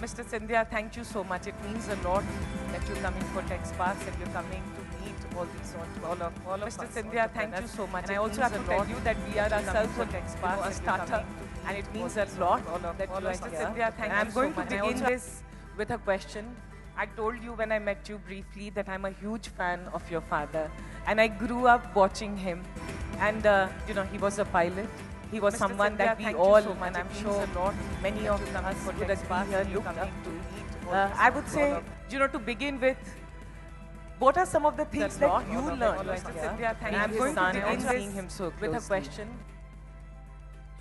Mr. Sindhya, thank you so much. It means a lot that you're coming for TechSparks and you're coming to meet all these all of Mr. Sindhya, thank you so much. And I also have to tell you that we are ourselves a TechSparks, a startup, and it means a lot that you are Mr. Sindhya, thank you. I'm going to begin this with a question. I told you when I met you briefly that I'm a huge fan of your father, and I grew up watching him. And you know, he was a pilot. He was someone that we all, and I'm sure many of us would agree here, looked up to. I would say, you know, to begin with, what are some of the things that you learned? And I'm going to begin seeing him so closely. With a question.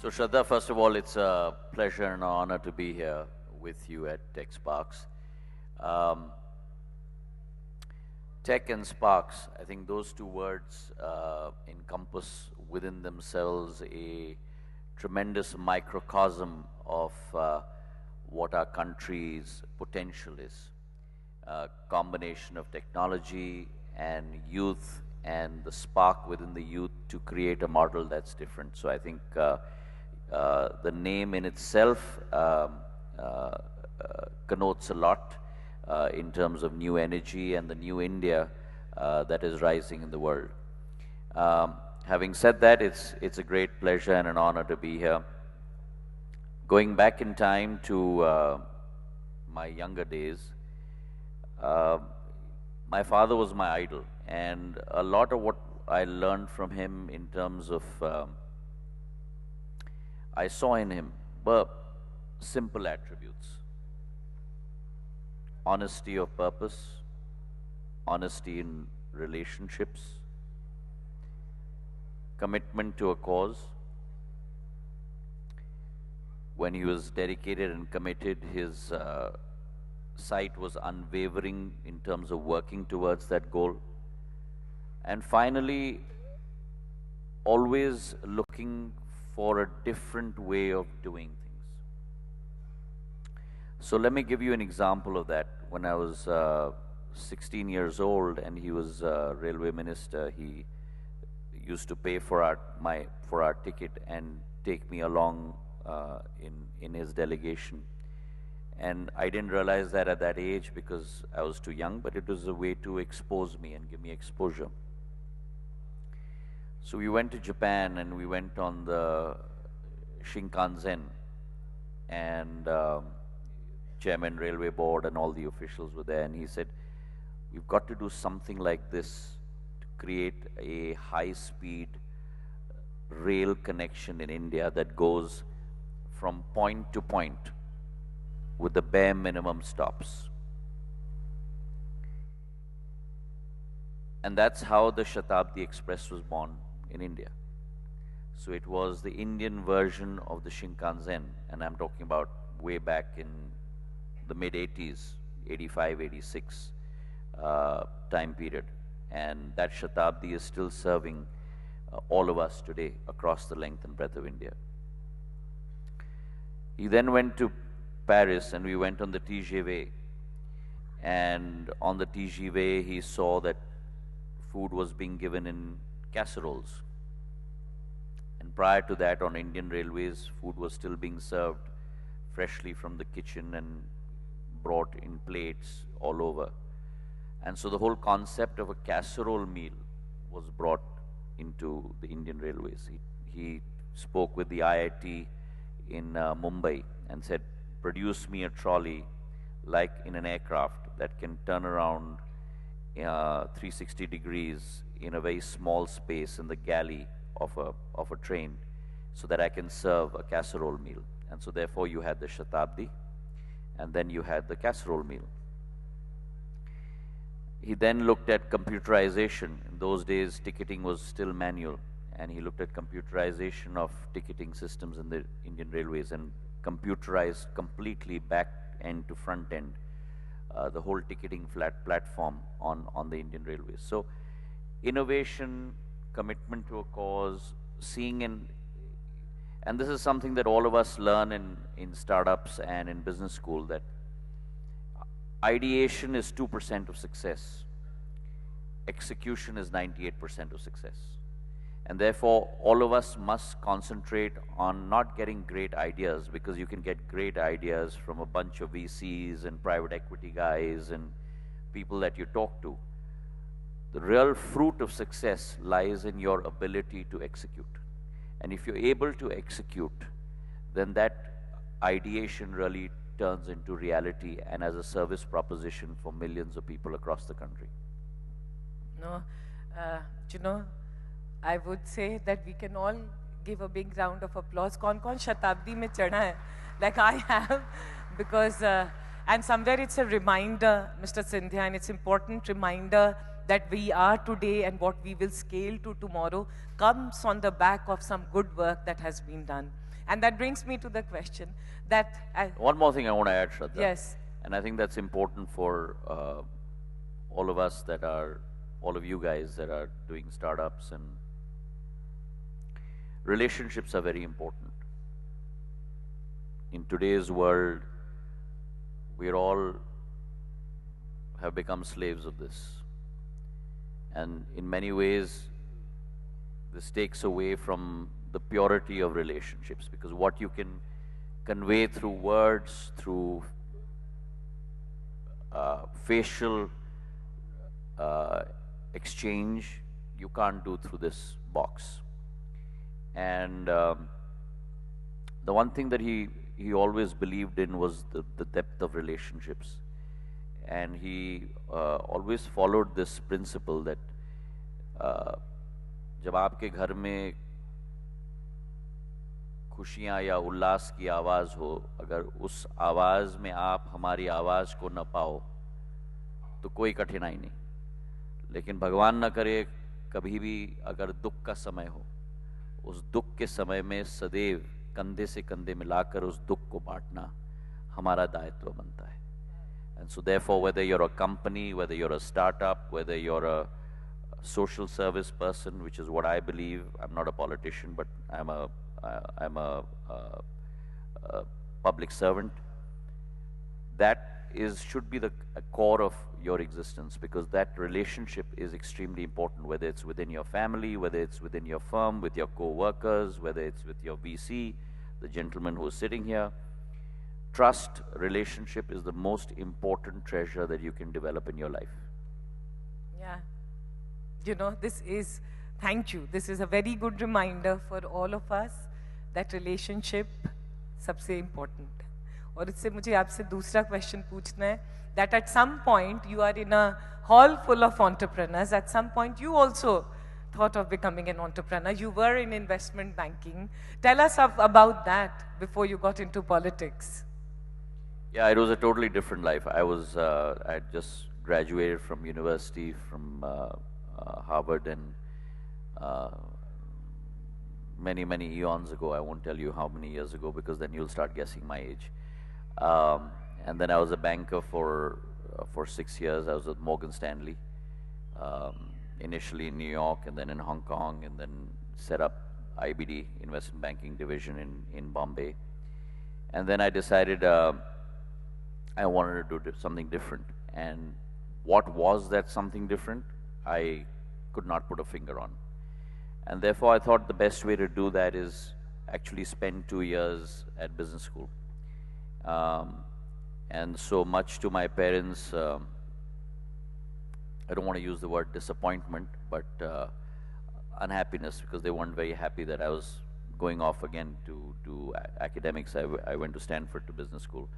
So Shraddha, first of all, it's a pleasure and an honor to be here with you at TechSparks. Tech and Sparks, I think those two words encompass within themselves a tremendous microcosm of what our country's potential is. A combination of technology and youth and the spark within the youth to create a model that's different. So I think the name in itself connotes a lot in terms of new energy and the new India that is rising in the world. Having said that, it's a great pleasure and an honor to be here. Going back in time to my younger days, my father was my idol, and a lot of what I learned from him in terms of I saw in him were simple attributes: honesty of purpose, honesty in relationships, commitment to a cause. When he was dedicated and committed, his sight was unwavering in terms of working towards that goal. And finally, always looking for a different way of doing things. So let me give you an example of that. When I was 16 years old and he was railway minister, he used to pay for our ticket and take me along in his delegation. And I didn't realize that at that age because I was too young, but it was a way to expose me and give me exposure. So we went to Japan and we went on the Shinkansen, and Chairman Railway Board and all the officials were there, and he said, "We've got to do something like this to create a high-speed rail connection in India that goes from point to point with the bare minimum stops." And that's how the Shatabdi Express was born in India. So it was the Indian version of the Shinkansen, and I'm talking about way back in the mid-80s, 85, 86 time period. And that Shatabdi is still serving all of us today across the length and breadth of India. He then went to Paris and we went on the TGV. And on the TGV he saw that food was being given in casseroles. And prior to that, on Indian Railways, food was still being served freshly from the kitchen and brought in plates all over. And so the whole concept of a casserole meal was brought into the Indian Railways. He spoke with the IIT in Mumbai and said, "Produce me a trolley like in an aircraft that can turn around 360 degrees in a very small space in the galley of a train so that I can serve a casserole meal." And so therefore you had the Shatabdi and then you had the casserole meal. He then looked at computerization. In those days, ticketing was still manual, and he looked at computerization of ticketing systems in the Indian Railways and computerized completely back end to front end the whole ticketing platform on the Indian Railways. So innovation, commitment to a cause, seeing and this is something that all of us learn in startups and in business school, that ideation is 2% of success. Execution is 98% of success. And therefore, all of us must concentrate on not getting great ideas, because you can get great ideas from a bunch of VCs and private equity guys and people that you talk to. The real fruit of success lies in your ability to execute. And if you're able to execute, then that ideation really turns into reality and as a service proposition for millions of people across the country. No, you know, I would say that we can all give a big round of applause. Kaun Shatabdi mein chadha hai? Like I have, because, and somewhere it's a reminder, Mr. Sindhya, and it's important reminder that we are today and what we will scale to tomorrow comes on the back of some good work that has been done. And that brings me to the question that... One more thing I want to add, Shraddha. Yes. And I think that's important for all of us that are, all of you guys that are doing startups, and relationships are very important. In today's world, we all have become slaves of this. And in many ways, this takes away from the purity of relationships, because what you can convey through words, through facial exchange, you can't do through this box. And the one thing that he always believed in was the depth of relationships. And he always followed this principle that जब आपके घर में खुशियाँ या उल्लास की आवाज़ हो, अगर उस आवाज़ में आप हमारी आवाज़ को न पाओ तो कोई कठिनाई नहीं. लेकिन भगवान न करे कभी भी अगर दुख का समय हो, उस दुख के समय में सदैव कंधे से कंधे मिलाकर उस दुख को बांटना हमारा दायित्व बनता है. And so therefore, whether you're a company, whether you're a startup, whether you're a social service person, which is what I believe, I'm not a politician, but I'm a public servant, that should be the core of your existence, because that relationship is extremely important, whether it's within your family, whether it's within your firm, with your co-workers, whether it's with your VC, the gentleman who is sitting here. Trust relationship is the most important treasure that you can develop in your life. Yeah. You know, thank you. This is a very good reminder for all of us that relationship सबसे important. और इससे मुझे आपसे दूसरा question पूछना है, that at some point you are in a hall full of entrepreneurs. At some point you also thought of becoming an entrepreneur. You were in investment banking. Tell us about that before you got into politics. Yeah, it was a totally different life. I had just graduated from university, from Harvard, and many, many eons ago. I won't tell you how many years ago, because then you'll start guessing my age. And then I was a banker for 6 years. I was at Morgan Stanley, initially in New York, and then in Hong Kong, and then set up IBD, Investment Banking Division in Bombay. And then I decided I wanted to do something different. And what was that something different? I could not put a finger on. And therefore, I thought the best way to do that is actually spend 2 years at business school. And so much to my parents, I don't want to use the word disappointment, but unhappiness, because they weren't very happy that I was going off again to academics. I went to Stanford to business school.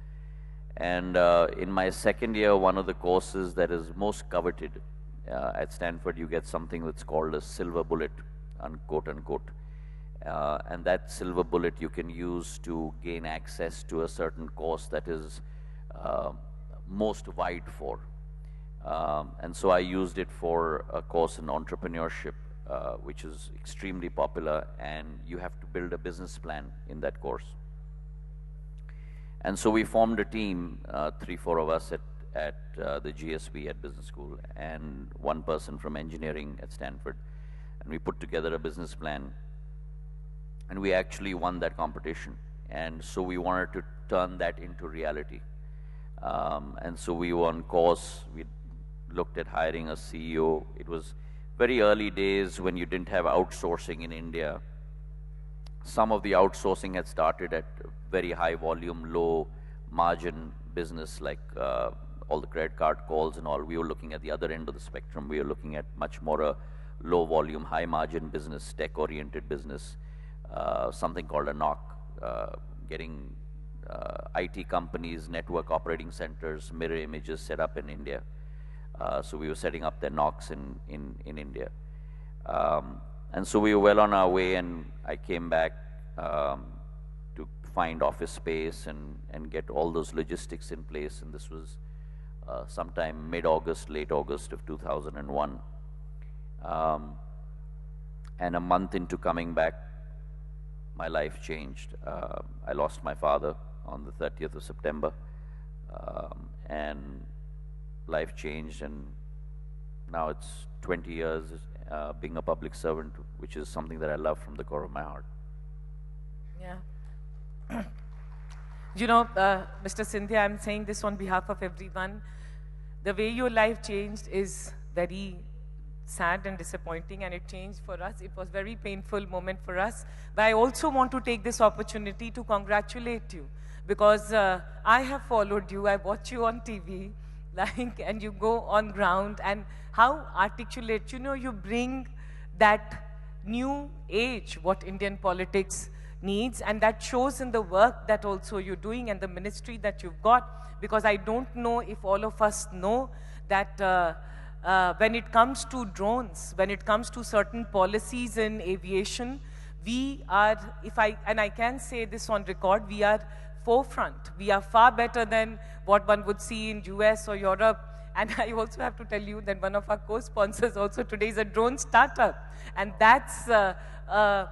And in my second year, one of the courses that is most coveted at Stanford, you get something that's called a silver bullet, unquote, unquote. And that silver bullet you can use to gain access to a certain course that is most wide for. And so I used it for a course in entrepreneurship, which is extremely popular, and you have to build a business plan in that course. And so we formed a team, 3-4 of us at the GSB at business school, and one person from engineering at Stanford. And we put together a business plan, and we actually won that competition. And so we wanted to turn that into reality. And so we were on course. We looked at hiring a CEO. very early days when you didn't have outsourcing in India, some of the outsourcing had started at very high volume, low margin business, like all the credit card calls and all. We were looking at the other end of the spectrum. We were looking at much more a low volume, high margin business, tech oriented business, something called a knock, getting IT companies, network operating centers, mirror images set up in India. So we were setting up their knocks in India. And so we were well on our way, and I came back to find office space and get all those logistics in place. And this was sometime mid-August, late August of 2001. And a month into coming back, my life changed. I lost my father on the 30th of September, and life changed, and now it's 20 years being a public servant, which is something that I love from the core of my heart. Yeah. You know, Mr. Scindia, I'm saying this on behalf of everyone. The way your life changed is very sad and disappointing, and it changed for us. It was a very painful moment for us. But I also want to take this opportunity to congratulate you, because I have followed you, I watch you on TV, and you go on ground, and how articulate, you know, you bring that new age, what Indian politics needs, and that shows in the work that also you're doing and the ministry that you've got, because I don't know if all of us know that when it comes to drones, when it comes to certain policies in aviation, we are, and I can say this on record, we are forefront. We are far better than what one would see in US or Europe. And I also have to tell you that one of our co-sponsors also today is a drone startup. And that's a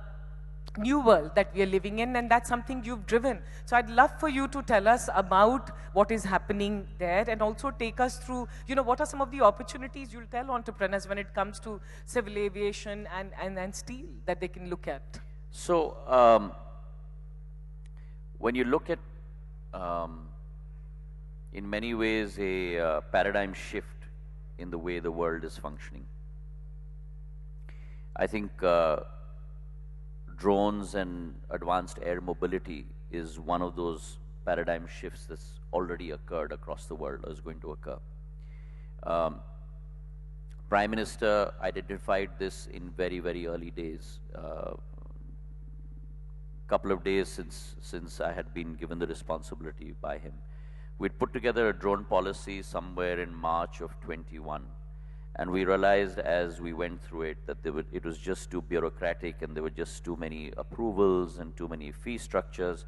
new world that we are living in, and that's something you've driven. So I'd love for you to tell us about what is happening there, and also take us through, you know, what are some of the opportunities you'll tell entrepreneurs when it comes to civil aviation and steel that they can look at? So when you look at, in many ways, a paradigm shift in the way the world is functioning, I think drones and advanced air mobility is one of those paradigm shifts that's already occurred across the world, or is going to occur. Prime Minister identified this in very, very early days. Couple of days since I had been given the responsibility by him. We'd put together a drone policy somewhere in March of 21. And we realized as we went through it that it was just too bureaucratic, and there were just too many approvals and too many fee structures.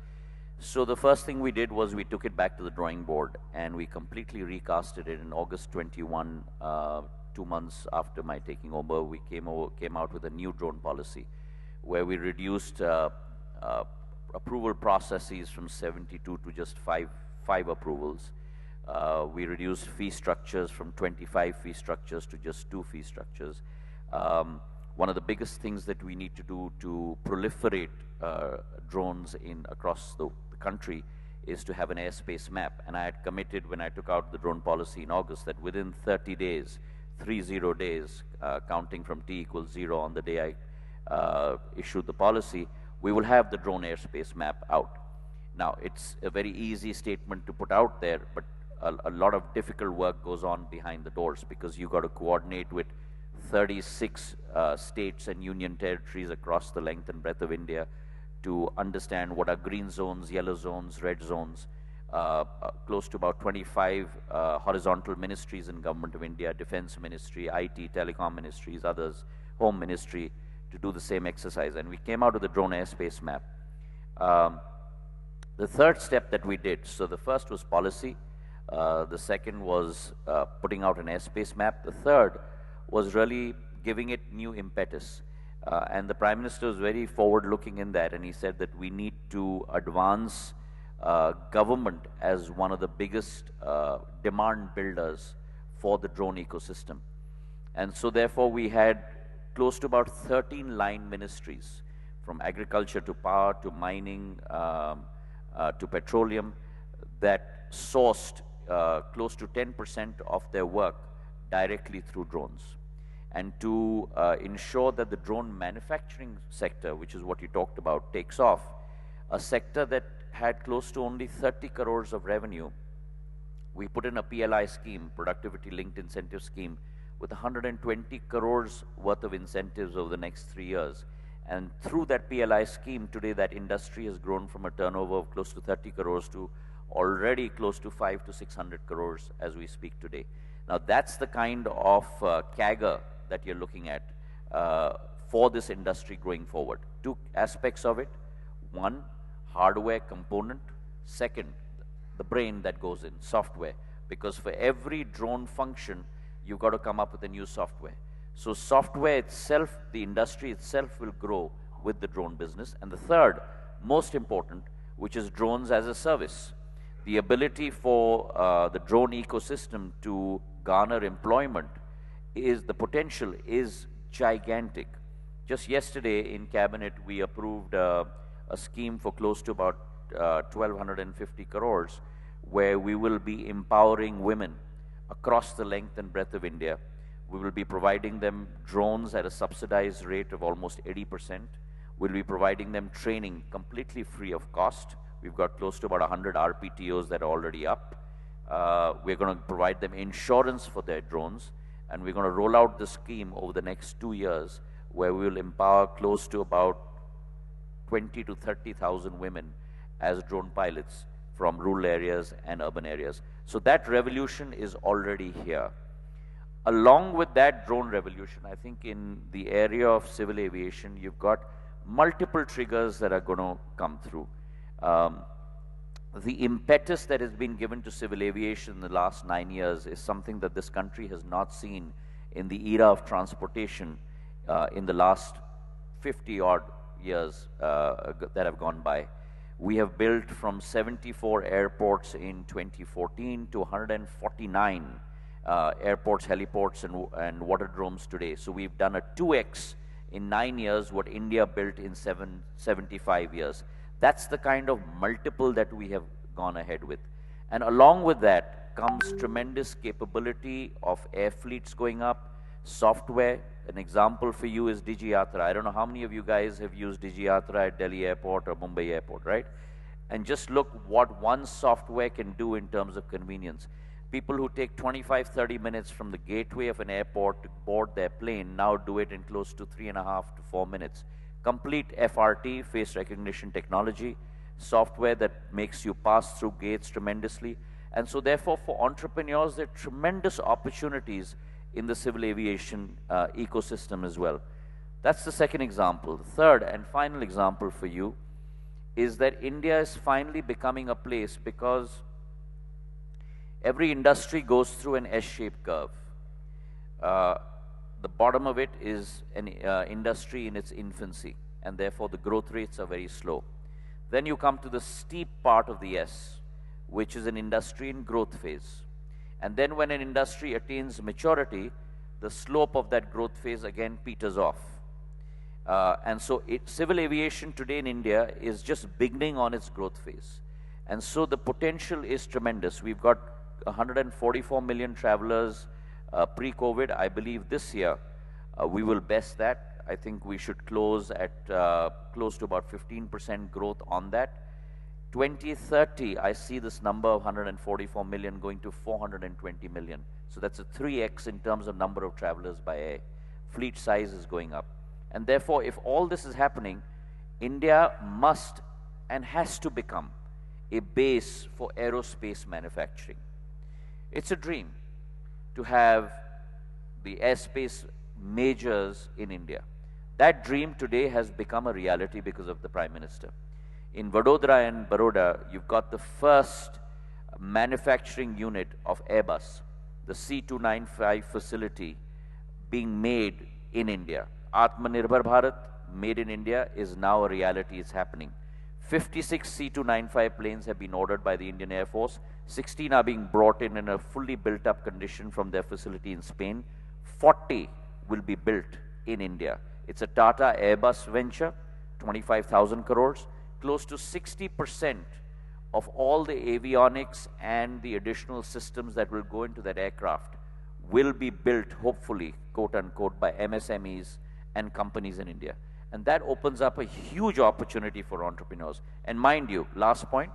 So the first thing we did was we took it back to the drawing board, and we completely recasted it in August 21, 2 months after my taking over. We came out with a new drone policy where we reduced approval processes from 72 to just five approvals. We reduced fee structures from 25 fee structures to just 2 fee structures. One of the biggest things that we need to do to proliferate drones across the country is to have an airspace map. And I had committed when I took out the drone policy in August that within 30 days, 30 days, counting from t=0 on the day I issued the policy, we will have the drone airspace map out. Now, it's a very easy statement to put out there, but a lot of difficult work goes on behind the doors, because you got to coordinate with 36 states and union territories across the length and breadth of India to understand what are green zones, yellow zones, red zones. Close to about 25 horizontal ministries in Government of India, Defense Ministry, IT, Telecom Ministries, others, Home Ministry, to do the same exercise. And we came out with the drone airspace map. The third step that we did, so the first was policy. The second was putting out an airspace map. The third was really giving it new impetus. And the Prime Minister was very forward-looking in that, and he said that we need to advance government as one of the biggest demand builders for the drone ecosystem. And so therefore we had close to about 13 line ministries, from agriculture to power to mining to petroleum, that sourced close to 10% of their work directly through drones. and to ensure that the drone manufacturing sector, which is what you talked about, takes off, a sector that had close to only 30 crores of revenue, we put in a PLI scheme, productivity linked incentive scheme, with 120 crores worth of incentives over the next 3 years. And through that PLI scheme, today that industry has grown from a turnover of close to 30 crores to already close to 500 to 600 crores as we speak today. Now that's the kind of CAGR that you're looking at for this industry going forward. Two aspects of it. One, hardware component. Second, the brain that goes in, software. Because for every drone function, you've got to come up with a new software. So software itself, the industry itself will grow with the drone business. And the third, most important, which is drones as a service. The ability for the drone ecosystem to garner employment the potential is gigantic. Just yesterday in Cabinet, we approved a scheme for close to about 1,250 crores, where we will be empowering women across the length and breadth of India. We will be providing them drones at a subsidized rate of almost 80%. We'll be providing them training completely free of cost. We've got close to about 100 RPTOs that are already up. We're going to provide them insurance for their drones, and we're going to roll out the scheme over the next 2 years, where we will empower close to about 20 to 30,000 women as drone pilots from rural areas and urban areas. So that revolution is already here. Along with that drone revolution, I think in the area of civil aviation, you've got multiple triggers that are going to come through. The impetus that has been given to civil aviation in the last 9 years is something that this country has not seen in the era of transportation in the last 50-odd years that have gone by. We have built from 74 airports in 2014 to 149 airports, heliports, and waterdromes today. So we've done a 2x in 9 years what India built in 75 years. That's the kind of multiple that we have gone ahead with. And along with that comes tremendous capability of air fleets going up, software. An example for you is DigiYatra. I don't know how many of you guys have used DigiYatra at Delhi Airport or Mumbai Airport, right? And just look what one software can do in terms of convenience. People who take 25, 30 minutes from the gateway of an airport to board their plane now do it in close to 3.5 to 4 minutes. Complete FRT, face recognition technology, software that makes you pass through gates tremendously. And so therefore for entrepreneurs, there are tremendous opportunities in the civil aviation ecosystem as well. That's the second example. The third and final example for you is that India is finally becoming a place, because every industry goes through an S-shaped curve. The bottom of it is an industry in its infancy, and therefore the growth rates are very slow. Then you come to the steep part of the S, which is an industry in growth phase. And then when an industry attains maturity, the slope of that growth phase again peters off. And so civil aviation today in India is just beginning on its growth phase. And so the potential is tremendous. We've got 144 million travelers pre-COVID. I believe this year we will best that. I think we should close at close to about 15% growth on that. 2030, I see this number of 144 million going to 420 million. So that's a 3x in terms of number of travelers by air. Fleet size is going up. And therefore, if all this is happening, India must and has to become a base for aerospace manufacturing. It's a dream to have the airspace majors in India. That dream today has become a reality because of the Prime Minister. In Vadodara and Baroda, you've got the first manufacturing unit of Airbus, the C295 facility being made in India. Atmanirbhar Bharat, made in India, is now a reality. It's happening. 56 C295 planes have been ordered by the Indian Air Force. 16 are being brought in a fully built up condition from their facility in Spain. 40 will be built in India. It's a Tata Airbus venture, 25,000 crores. Close to 60% of all the avionics and the additional systems that will go into that aircraft will be built, hopefully, quote unquote, by MSMEs and companies in India. And that opens up a huge opportunity for entrepreneurs. And mind you, last point,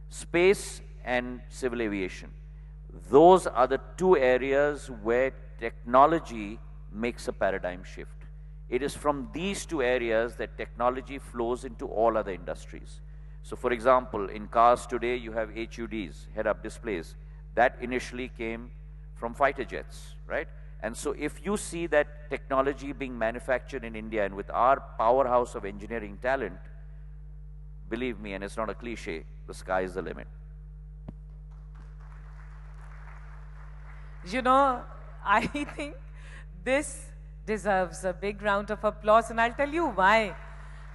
space and civil aviation. Those are the two areas where technology makes a paradigm shift. It is from these two areas that technology flows into all other industries. So for example, in cars today, you have HUDs, head-up displays. That initially came from fighter jets, right? And so if you see that technology being manufactured in India and with our powerhouse of engineering talent, believe me, and it's not a cliche, the sky is the limit. You know, I think this deserves a big round of applause, and I'll tell you why.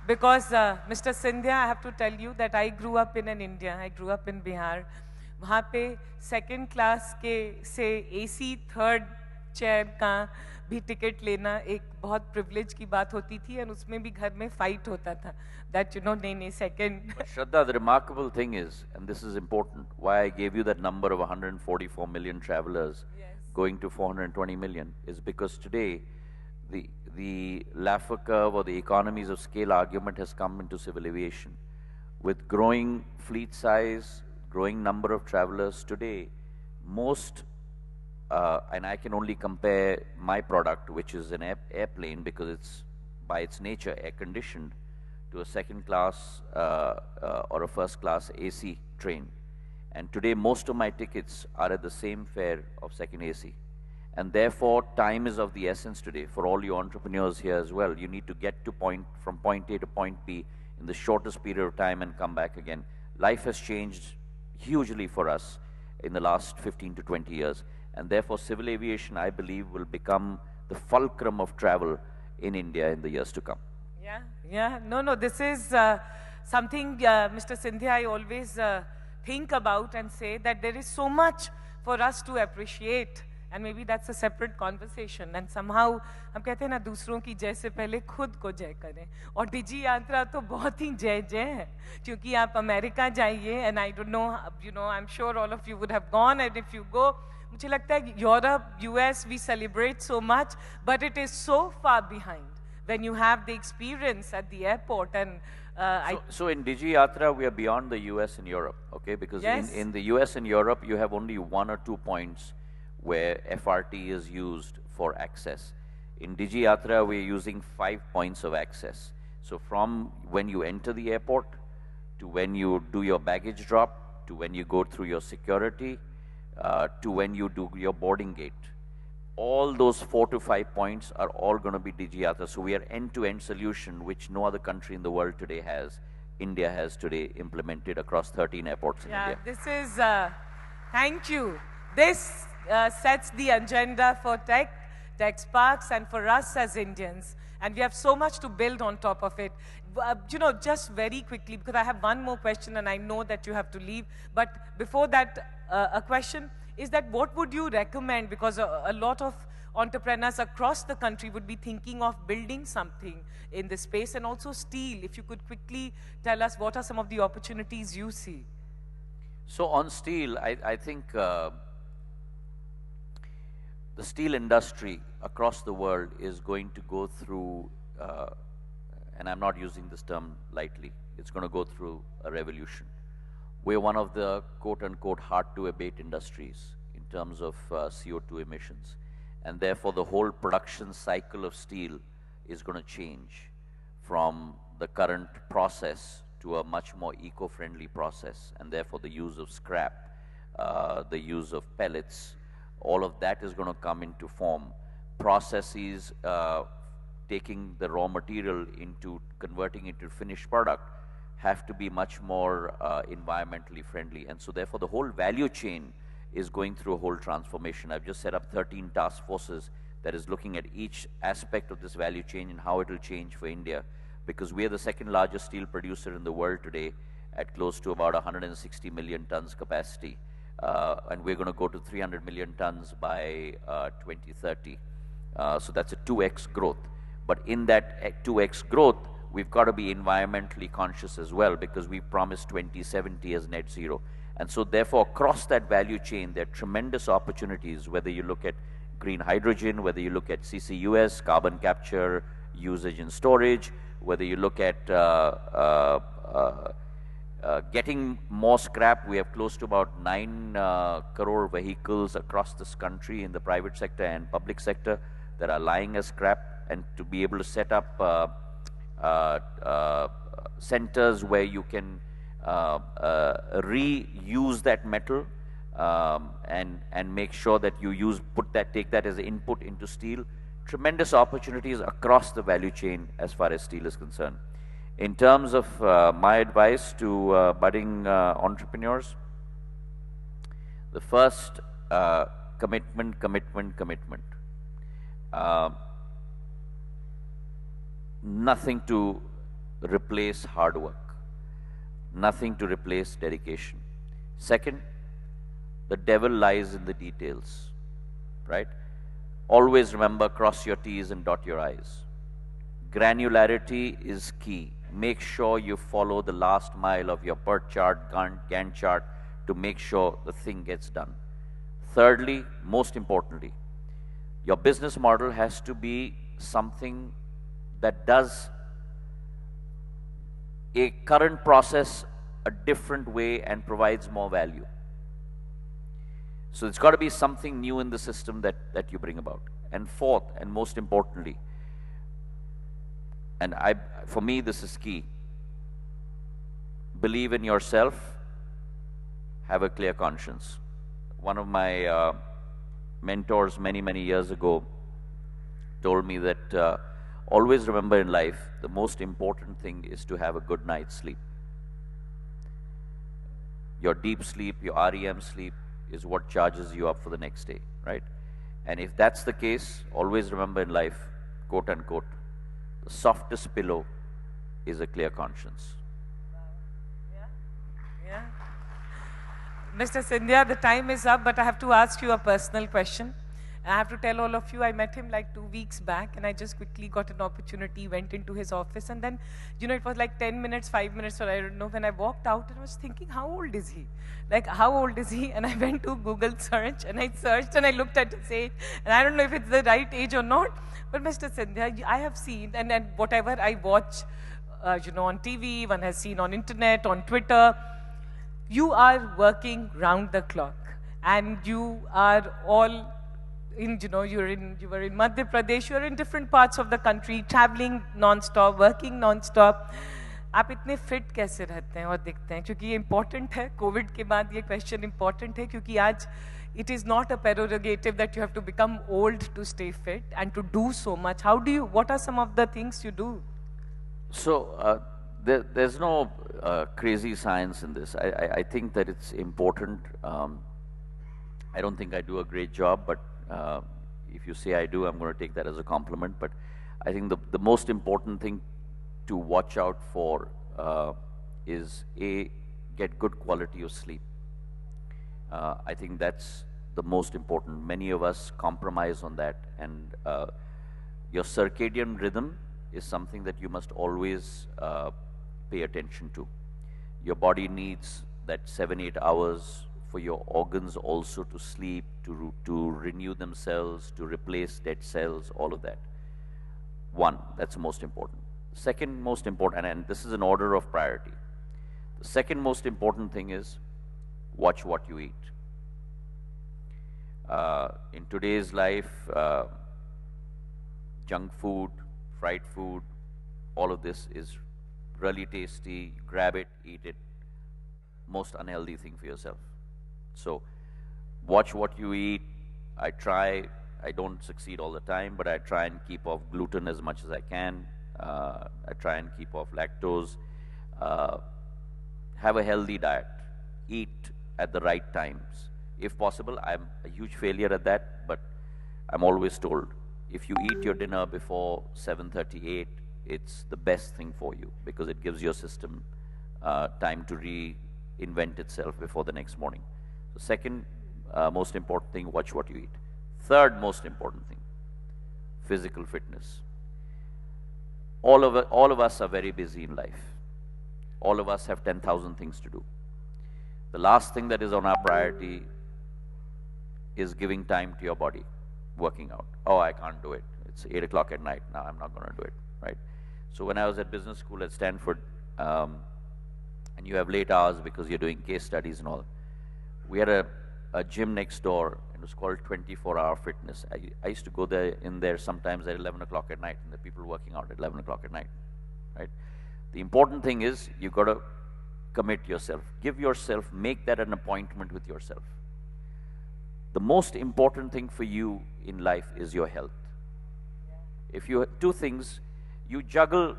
Because, Mr. Sindhya, I have to tell you that I grew up in India. I grew up in Bihar. वहाँ पे second class के से AC third chair का भी ticket लेना एक बहुत privilege की बात होती थी, और उसमें भी घर में fight होता था. That you know, नहीं second. But Shraddha, the remarkable thing is, and this is important, why I gave you that number of 144 million travelers going to 420 million, is because today the Laffer curve or the economies of scale argument has come into civil aviation. With growing fleet size, growing number of travelers today, most, and I can only compare my product, which is an airplane, because it's by its nature air conditioned, to a second class or a first class AC train. And today most of my tickets are at the same fare of second AC. And therefore, time is of the essence today for all you entrepreneurs here as well. You need to get to from point A to point B in the shortest period of time and come back again. Life has changed hugely for us in the last 15 to 20 years. And therefore, civil aviation, I believe, will become the fulcrum of travel in India in the years to come. Yeah. No, this is something, Mr. Sindhya, I always think about and say that there is so much for us to appreciate. And maybe that's a separate conversation. And somehow, हम कहते हैं ना, दूसरों की जय से पहले खुद को जय करें. और डिजी यात्रा तो बहुत ही जय है, क्योंकि आप अमेरिका जाइए, and I don't know, you know, I'm sure all of you would have gone, and if you go, मुझे लगता है Europe, US, we celebrate so much, but it is so far behind when you have the experience at the airport. And so in Digi Yatra, we are beyond the US and Europe, okay? Because in the US and Europe, you have only 1 or 2 points where FRT is used for access. In Digi Yatra, we're using 5 points of access. So from when you enter the airport, to when you do your baggage drop, to when you go through your security, to when you do your boarding gate, all those 4 to 5 points are all going to be Digi Yatra. So we are end-to-end solution, which no other country in the world today has. India has today implemented across 13 airports in India. This is, thank you. This sets the agenda for TechSparks, and for us as Indians. And we have so much to build on top of it. You know, just very quickly, because I have one more question and I know that you have to leave. But before that, a question is that what would you recommend? Because a lot of entrepreneurs across the country would be thinking of building something in this space, and also steel. If you could quickly tell us what are some of the opportunities you see. So on steel, I think the steel industry across the world is going to go through, and I'm not using this term lightly, it's going to go through a revolution. We're one of the quote-unquote hard-to-abate industries in terms of CO2 emissions. And therefore, the whole production cycle of steel is going to change from the current process to a much more eco-friendly process. And therefore, the use of scrap, the use of pellets, all of that is going to come into form. Processes taking the raw material into converting it to finished product have to be much more environmentally friendly. And so therefore the whole value chain is going through a whole transformation. I've just set up 13 task forces that is looking at each aspect of this value chain and how it will change for India, because we are the second largest steel producer in the world today at close to about 160 million tons capacity. And we're going to go to 300 million tons by 2030. So that's a 2x growth. But in that 2x growth, we've got to be environmentally conscious as well, because we promised 2070 as net zero. And so therefore, across that value chain, there are tremendous opportunities, whether you look at green hydrogen, whether you look at CCUS, carbon capture, usage and storage, whether you look at getting more scrap. We have close to about 9 crore vehicles across this country in the private sector and public sector that are lying as scrap, and to be able to set up centers where you can reuse that metal and make sure that you take that as input into steel. Tremendous opportunities across the value chain as far as steel is concerned. In terms of my advice to budding entrepreneurs, the first, commitment. Nothing to replace hard work. Nothing to replace dedication. Second, the devil lies in the details, right? Always remember, cross your T's and dot your I's. Granularity is key. Make sure you follow the last mile of your PERT chart, Gantt chart, to make sure the thing gets done. Thirdly, most importantly, your business model has to be something that does a current process a different way and provides more value. So it's got to be something new in the system that you bring about. And fourth, and most importantly, and for me this is key, believe in yourself, have a clear conscience. One of my mentors many years ago told me that always remember in life, the most important thing is to have a good night's sleep. Your deep sleep, your REM sleep is what charges you up for the next day, right? And if that's the case, always remember in life, quote unquote, the softest pillow is a clear conscience. Yeah. Mr. Scindia, the time is up, but I have to ask you a personal question. I have to tell all of you, I met him like 2 weeks back, and I just quickly got an opportunity, went into his office, and then, it was like 10 minutes, 5 minutes, or I don't know, when I walked out, and I was thinking, how old is he? Like, how old is he? And I went to Google search, and I searched, and I looked at his age, and I don't know if it's the right age or not, but Mr. Scindia, I have seen, and whatever I watch, on TV, one has seen on internet, on Twitter, you are working round the clock, and you are all you were in Madhya Pradesh, you are in different parts of the country, traveling non-stop, working non-stop. आप इतने fit कैसे रहते हैं और दिखते हैं? क्योंकि ये important है, COVID के बाद ये question important है, क्योंकि आज it is not a prerogative that you have to become old to stay fit and to do so much. What are some of the things you do? So there's no crazy science in this. I think that it's important. I don't think I do a great job, but if you say I do, I'm going to take that as a compliment. But I think the most important thing to watch out for is get good quality of sleep. I think that's the most important. Many of us compromise on that, and your circadian rhythm is something that you must always pay attention to. Your body needs that 7-8 hours for your organs also to sleep, to renew themselves, to replace dead cells, all of that. One, that's the most important. Second most important, and this is an order of priority. The second most important thing is watch what you eat. In today's life, junk food, fried food, all of this is really tasty. Grab it, eat it. Most unhealthy thing for yourself. So watch what you eat. I don't succeed all the time, but I try and keep off gluten as much as I can. I try and keep off lactose. Have a healthy diet. Eat at the right times. If possible, I'm a huge failure at that, but I'm always told, if you eat your dinner before 7:38, it's the best thing for you, because it gives your system time to reinvent itself before the next morning. So second most important thing, watch what you eat. Third most important thing, physical fitness. All of us are very busy in life. All of us have 10,000 things to do. The last thing that is on our priority is giving time to your body, working out. Oh, I can't do it. It's 8 o'clock at night. Now I'm not going to do it, right? So when I was at business school at Stanford, and you have late hours because you're doing case studies and all, we had a gym next door. It was called 24-hour fitness. I used to go in there sometimes at 11 o'clock at night, and the people working out at 11 o'clock at night, right? The important thing is you got to commit yourself. Give yourself, make that an appointment with yourself. The most important thing for you in life is your health. If you two things, you juggle,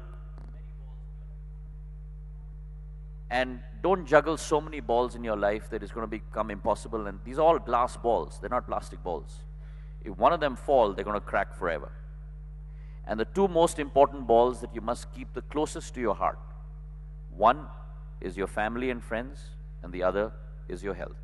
and don't juggle so many balls in your life that it's going to become impossible. And these are all glass balls. They're not plastic balls. If one of them fall, they're going to crack forever. And the two most important balls that you must keep the closest to your heart, one is your family and friends, and the other is your health.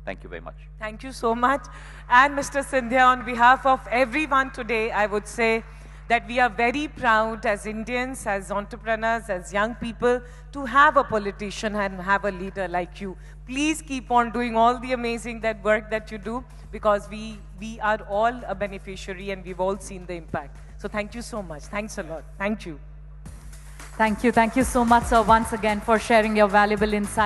Thank you very much. Thank you so much. And Mr. Scindia, on behalf of everyone today, I would say that we are very proud as Indians, as entrepreneurs, as young people, to have a politician and have a leader like you. Please keep on doing all the amazing work that you do, because we are all a beneficiary and we've all seen the impact. So thank you so much. Thanks a lot. Thank you. Thank you. Thank you so much, sir, once again for sharing your valuable insights.